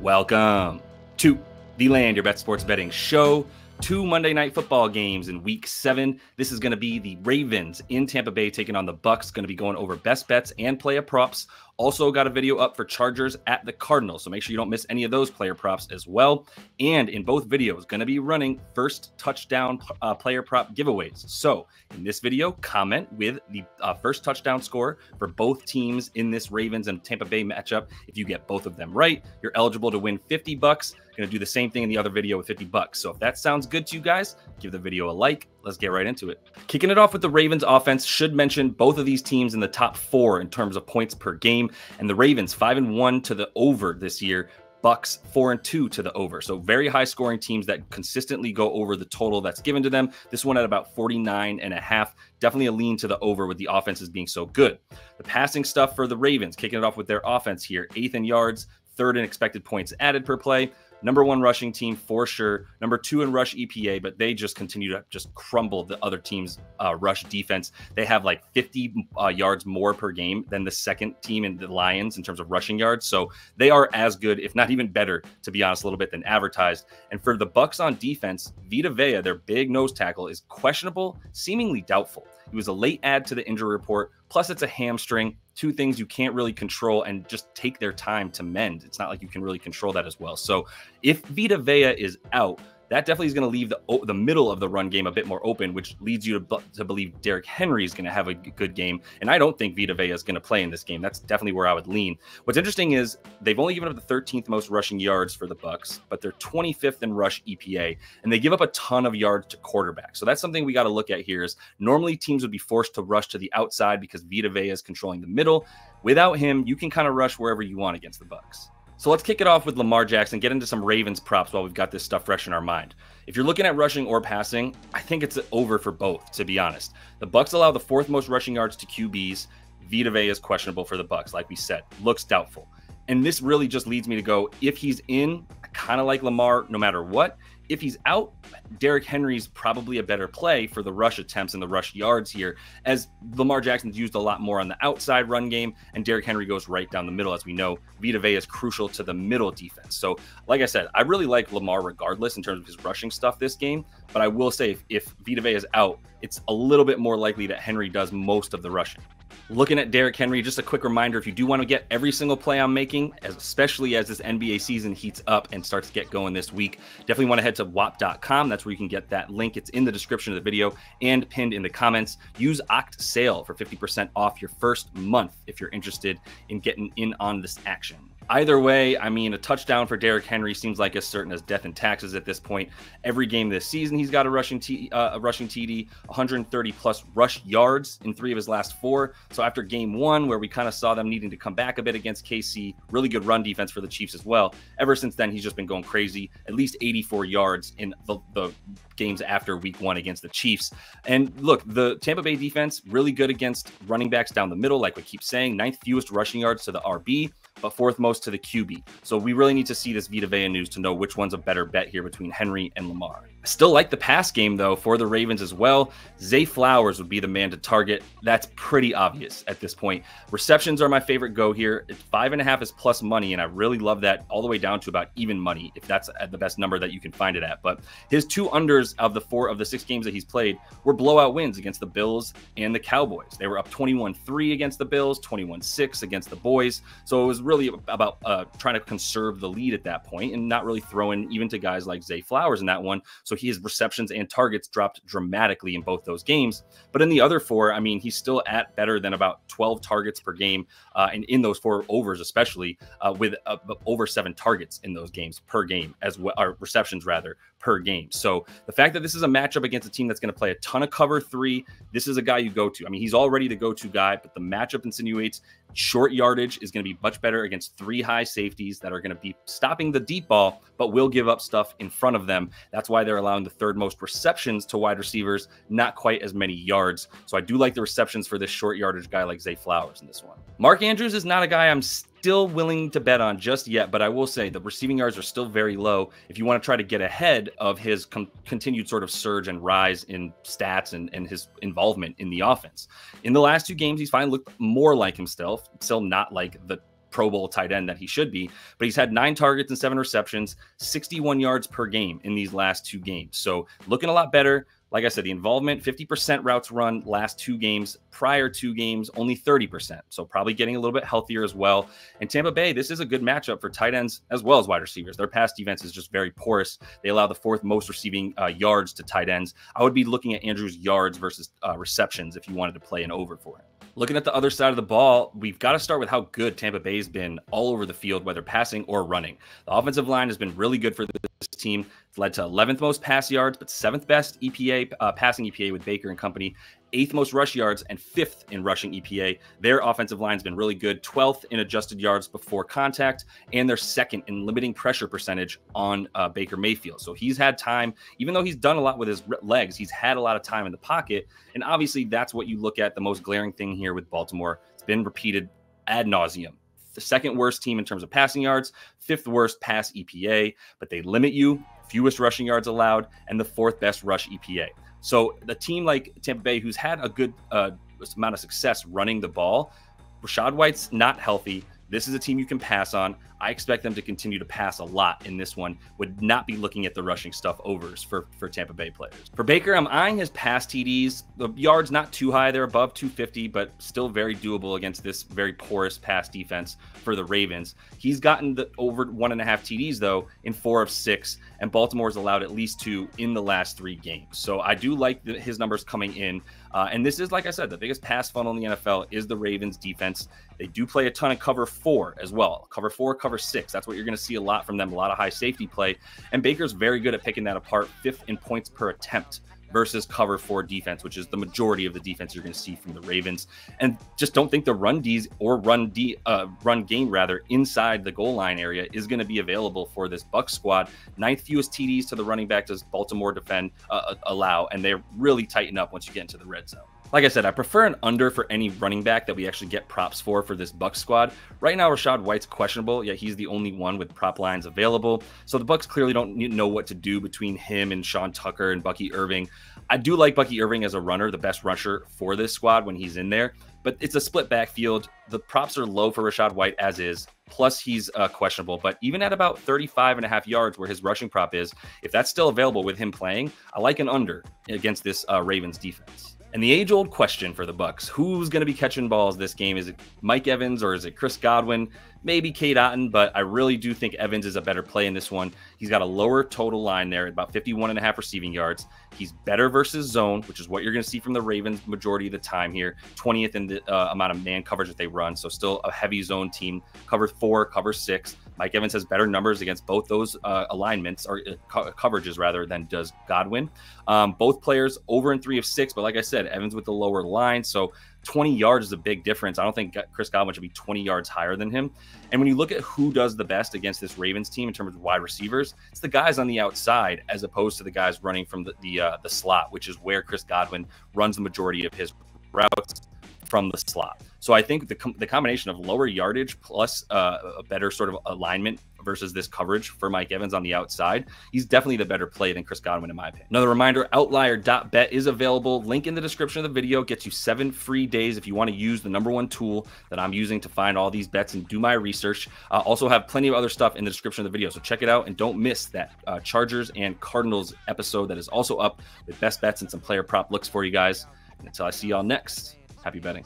Welcome to the Land Your Bet Sports Betting Show. 2 Monday Night Football games in Week 7. This is going to be the Ravens in Tampa Bay taking on the Bucs. Going to be going over best bets and player props. Also got a video up for Chargers at the Cardinals, so make sure you don't miss any of those player props as well. And in both videos, going to be running first touchdown player prop giveaways. So in this video, comment with the first touchdown score for both teams in this Ravens and Tampa Bay matchup. If you get both of them right, you're eligible to win $50. Going to do the same thing in the other video with $50. So if that sounds good to you guys, give the video a like. Let's get right into it. Kicking it off with the Ravens offense, should mention both of these teams in the top 4 in terms of points per game. And the Ravens 5-1 to the over this year. Bucs 4-2 to the over. So very high scoring teams that consistently go over the total that's given to them. This one at about 49.5. Definitely a lean to the over with the offenses being so good. The passing stuff for the Ravens, kicking it off with their offense here. 8th in yards, 3rd in expected points added per play. Number 1 rushing team for sure. Number 2 in rush EPA, but they just continue to just crumble the other team's rush defense. They have like 50 yards more per game than the second team in the Lions in terms of rushing yards. So they are as good, if not even better, to be honest, a little bit than advertised. And for the Bucs on defense, Vita Vea, their big nose tackle, is questionable, seemingly doubtful. He was a late add to the injury report. Plus, it's a hamstring. 2 things you can't really control and just take their time to mend. It's not like you can really control that as well. So if Vita Vea is out, that definitely is going to leave the middle of the run game a bit more open, which leads you to believe Derrick Henry is going to have a good game. And I don't think Vita Vea is going to play in this game. That's definitely where I would lean. What's interesting is they've only given up the 13th most rushing yards for the Bucs, but they're 25th in rush EPA, and they give up a ton of yards to quarterback. So that's something we got to look at here is normally teams would be forced to rush to the outside because Vita Vea is controlling the middle. Without him, you can kind of rush wherever you want against the Bucs. So let's kick it off with Lamar Jackson, get into some Ravens props while we've got this stuff fresh in our mind. If you're looking at rushing or passing, I think it's over for both, to be honest. The Bucs allow the 4th most rushing yards to QBs. Vita Vea is questionable for the Bucs, like we said, looks doubtful. And this really just leads me to go, if he's in, I kind of like Lamar no matter what. If he's out, Derrick Henry's probably a better play for the rush attempts and the rush yards here, as Lamar Jackson's used a lot more on the outside run game, and Derrick Henry goes right down the middle. As we know, Vita Vea is crucial to the middle defense. So, like I said, I really like Lamar regardless in terms of his rushing stuff this game, but I will say if Vita Vea is out, it's a little bit more likely that Henry does most of the rushing. Looking at Derrick Henry, just a quick reminder, if you do want to get every single play I'm making, especially as this NBA season heats up and starts to get going this week, definitely want to head to wap.com. That's where you can get that link. It's in the description of the video and pinned in the comments. Use OctSale for 50% off your first month if you're interested in getting in on this action. Either way, I mean, a touchdown for Derrick Henry seems like as certain as death and taxes at this point. Every game this season, he's got a rushing TD, 130 plus rush yards in 3 of his last 4. So after game 1, where we kind of saw them needing to come back a bit against KC, really good run defense for the Chiefs as well. Ever since then, he's just been going crazy. At least 84 yards in the games after week 1 against the Chiefs. And look, the Tampa Bay defense, really good against running backs down the middle, like we keep saying. 9th fewest rushing yards to the RB, but 4th most to the QB. So we really need to see this Vita Vea news to know which one's a better bet here between Henry and Lamar. I still like the pass game, though, for the Ravens as well. Zay Flowers would be the man to target. That's pretty obvious at this point. Receptions are my favorite go here. 5.5 is plus money, and I really love that all the way down to about even money, if that's at the best number that you can find it at. But his 2 unders of the 4 of the 6 games that he's played were blowout wins against the Bills and the Cowboys. They were up 21-3 against the Bills, 21-6 against the Boys. So it was really about trying to conserve the lead at that point and not really throwing even to guys like Zay Flowers in that one. So his receptions and targets dropped dramatically in both those games. But in the other 4, I mean, he's still at better than about 12 targets per game. And in those 4 overs, especially with over 7 targets in those games per game, as well, or receptions rather, per game. So the fact that this is a matchup against a team that's going to play a ton of cover 3, this is a guy you go to. I mean, he's already the go-to guy, but the matchup insinuates short yardage is going to be much better against 3 high safeties that are going to be stopping the deep ball, but will give up stuff in front of them. That's why they're allowing the 3rd most receptions to wide receivers, not quite as many yards. So I do like the receptions for this short yardage guy like Zay Flowers in this one. Mark Andrews is not a guy I'm still willing to bet on just yet, but I will say the receiving yards are still very low if you want to try to get ahead of his continued sort of surge and rise in stats and his involvement in the offense. In the last 2 games, he's finally looked more like himself, still not like the Pro Bowl tight end that he should be, but he's had 9 targets and 7 receptions, 61 yards per game in these last 2 games. So looking a lot better. Like I said, the involvement, 50% routes run last 2 games. Prior 2 games, only 30%. So probably getting a little bit healthier as well. And Tampa Bay, this is a good matchup for tight ends as well as wide receivers. Their pass defense is just very porous. They allow the 4th most receiving yards to tight ends. I would be looking at Andrews' yards versus receptions if you wanted to play an over for him. Looking at the other side of the ball, we've got to start with how good Tampa Bay's been all over the field, whether passing or running. The offensive line has been really good for this team. It's led to 11th most pass yards, but 7th best EPA, passing EPA with Baker and company, 8th most rush yards, and 5th in rushing EPA. Their offensive line's been really good, 12th in adjusted yards before contact, and they're 2nd in limiting pressure percentage on Baker Mayfield. So he's had time, even though he's done a lot with his legs, he's had a lot of time in the pocket. And obviously that's what you look at, the most glaring thing here with Baltimore. It's been repeated ad nauseum. The 2nd worst team in terms of passing yards, 5th worst pass EPA, but they limit you, fewest rushing yards allowed, and the 4th best rush EPA. So the team like Tampa Bay, who's had a good amount of success running the ball, Rachaad White's not healthy. This is a team you can pass on. I expect them to continue to pass a lot in this one. Would not be looking at the rushing stuff overs for Tampa Bay players. For Baker, I'm eyeing his pass TDs. The yards not too high. They're above 250, but still very doable against this very porous pass defense for the Ravens. He's gotten the over 1.5 TDs, though, in 4 of 6, and Baltimore's allowed at least 2 in the last 3 games. So I do like his numbers coming in. And this is, like I said, the biggest pass funnel in the NFL is the Ravens defense. They do play a ton of cover 4 as well. Cover 4, cover 6. That's what you're going to see a lot from them, a lot of high safety play. And Baker's very good at picking that apart, 5th in points per attempt versus cover 4 defense, which is the majority of the defense you're going to see from the Ravens. And just don't think the run D's or run game rather inside the goal line area is going to be available for this Bucs squad. 9th fewest TDs to the running back does Baltimore allow, and they really tighten up once you get into the red zone. Like I said, I prefer an under for any running back that we actually get props for this Bucs squad. Right now, Rachaad White's questionable, yet he's the only one with prop lines available. So the Bucs clearly don't know what to do between him and Sean Tucker and Bucky Irving. I do like Bucky Irving as a runner, the best rusher for this squad when he's in there, but it's a split backfield. The props are low for Rachaad White as is, plus he's questionable. But even at about 35.5 yards where his rushing prop is, if that's still available with him playing, I like an under against this Ravens defense. And the age-old question for the Bucs, who's going to be catching balls this game? Is it Mike Evans or is it Chris Godwin? Maybe Cade Otton, but I really do think Evans is a better play in this one. He's got a lower total line there at about 51.5 receiving yards. He's better versus zone, which is what you're going to see from the Ravens majority of the time here. 20th in the amount of man coverage that they run, so still a heavy zone team. Cover 4, cover 6. Mike Evans has better numbers against both those alignments, or coverages rather, than does Godwin. Both players over in 3 of 6, but like I said, Evans with the lower line, so 20 yards is a big difference. I don't think Chris Godwin should be 20 yards higher than him. And when you look at who does the best against this Ravens team in terms of wide receivers, it's the guys on the outside as opposed to the guys running from the slot, which is where Chris Godwin runs the majority of his routes from the slot. So I think the combination of lower yardage plus a better sort of alignment versus this coverage for Mike Evans on the outside, he's definitely the better play than Chris Godwin in my opinion. Another reminder, Outlier.bet is available. Link in the description of the video gets you 7 free days if you want to use the #1 tool that I'm using to find all these bets and do my research. Also have plenty of other stuff in the description of the video, so check it out and don't miss that Chargers and Cardinals episode that is also up with best bets and some player prop looks for you guys. And until I see y'all next, happy betting.